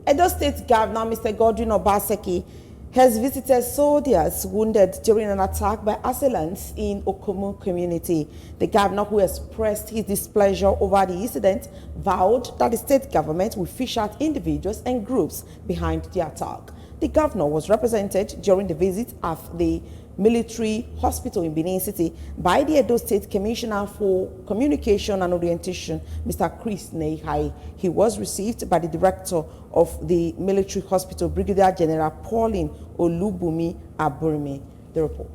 Edo State Governor Mr. Godwin Obaseki has visited soldiers wounded during an attack by assailants in Okomu community. The governor, who expressed his displeasure over the incident, vowed that the state government will fish out individuals and groups behind the attack. The governor was represented during the visit at the military hospital in Benin City by the Edo State Commissioner for Communication and Orientation, Mr. Chris Neihai. He was received by the director of the military hospital, Brigadier General Pauline Olubumi Aburimi. The report.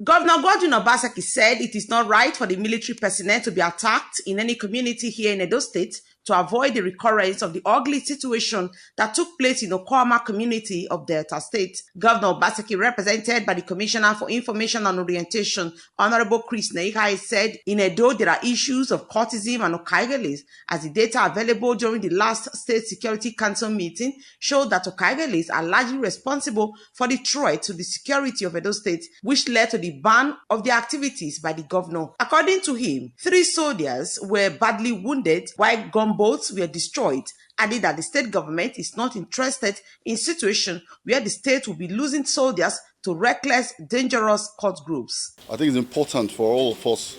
Governor Godwin Obaseki said it is not right for the military personnel to be attacked in any community here in Edo State to avoid the recurrence of the ugly situation that took place in Okomu community of Delta State. Governor Obaseki, represented by the Commissioner for Information and Orientation, Honorable Chris Neihai, said in Edo there are issues of cultism and okaigelis, as the data available during the last State Security Council meeting showed that okaigelis are largely responsible for the threat to the security of Edo State, which led to the ban of their activities by the governor. According to him, 3 soldiers were badly wounded while gunboats were destroyed, adding that the state government is not interested in a situation where the state will be losing soldiers to reckless, dangerous cult groups. I think it's important for all of us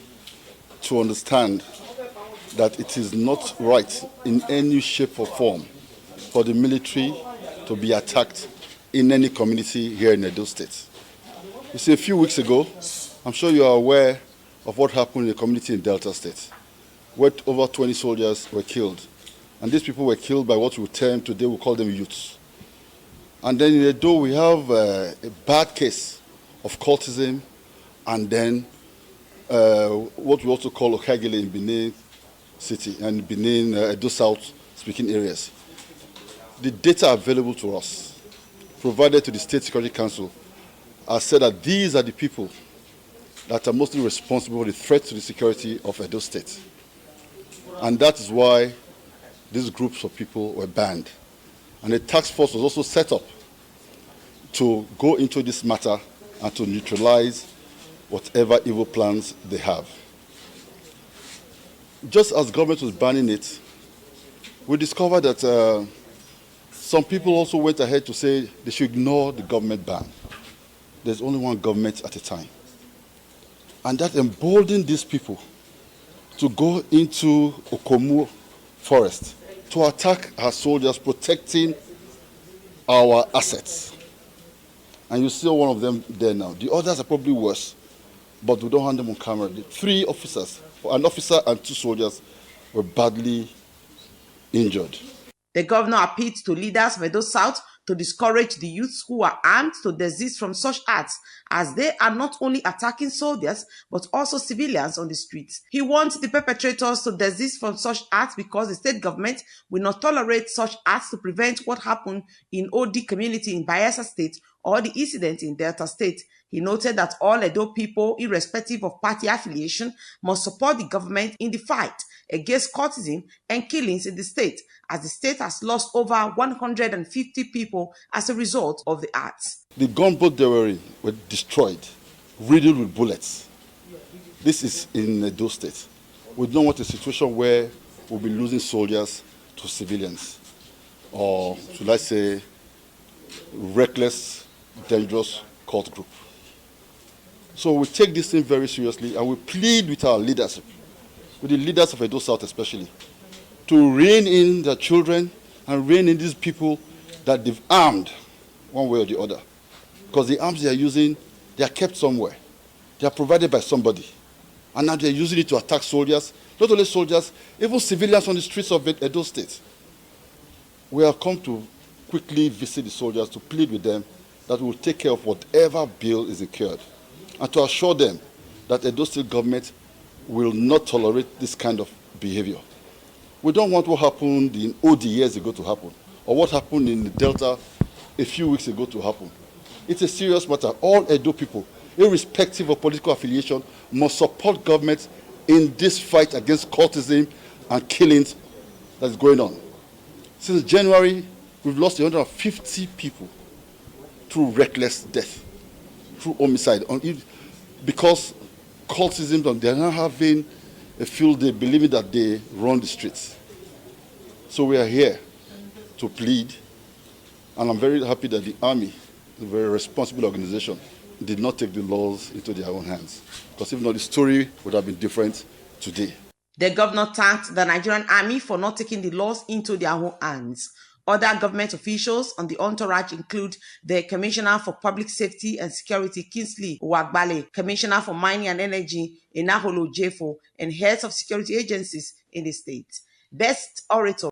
to understand that it is not right in any shape or form for the military to be attacked in any community here in Edo State. You see, a few weeks ago, I'm sure you are aware of what happened in the community in Delta State, where over 20 soldiers were killed. And these people were killed by what we term today, we call them youths. And then in Edo, we have a bad case of cultism, and then what we also call okagele in Benin City and Benin, Edo South speaking areas. The data available to us, provided to the State Security Council, has said that these are the people that are mostly responsible for the threat to the security of Edo State. And that is why these groups of people were banned. And a task force was also set up to go into this matter and to neutralize whatever evil plans they have. Just as government was banning it, we discovered that some people also went ahead to say they should ignore the government ban. There's only one government at a time. And that emboldened these people to go into Okomu forest to attack our soldiers protecting our assets. And you see one of them there now. The others are probably worse, but we don't have them on camera. The 3 officers, an officer and 2 soldiers, were badly injured. The governor appealed to leaders of Edo South to discourage the youths who are armed to desist from such acts, as they are not only attacking soldiers but also civilians on the streets. He wants the perpetrators to desist from such acts because the state government will not tolerate such acts to prevent what happened in OD community in Bayelsa State or the incident in Delta State. He noted that all Edo people, irrespective of party affiliation, must support the government in the fight against cultism and killings in the state, as the state has lost over 150 people as a result of the acts. The gunboat they were in were destroyed, riddled with bullets. This is in Edo State. We don't want a situation where we'll be losing soldiers to civilians, or should I say, reckless, dangerous cult group. So we take this thing very seriously, and we plead with our leadership, with the leaders of Edo South especially, to rein in their children and rein in these people that they've armed one way or the other. Because the arms they are using, they are kept somewhere. They are provided by somebody. And now they are using it to attack soldiers, not only soldiers, even civilians on the streets of Edo State. We have come to quickly visit the soldiers to plead with them that we will take care of whatever bill is incurred, and to assure them that Edo State government will not tolerate this kind of behavior. We don't want what happened in OD years ago to happen, or what happened in the Delta a few weeks ago to happen. It's a serious matter. All Edo people, irrespective of political affiliation, must support government in this fight against cultism and killings that is going on. Since January We've lost 150 people through reckless death, through homicide, because cultism, they're not having a field day believing that they run the streets. So we are here to plead, and I'm very happy that the Army, a very responsible organization, did not take the laws into their own hands. Because if not, the story would have been different today. The governor thanked the Nigerian Army for not taking the laws into their own hands. Other government officials on the entourage include the Commissioner for Public Safety and Security, Kingsley Wagbale, Commissioner for Mining and Energy, Enaholo Jefo, and heads of security agencies in the state. Best orator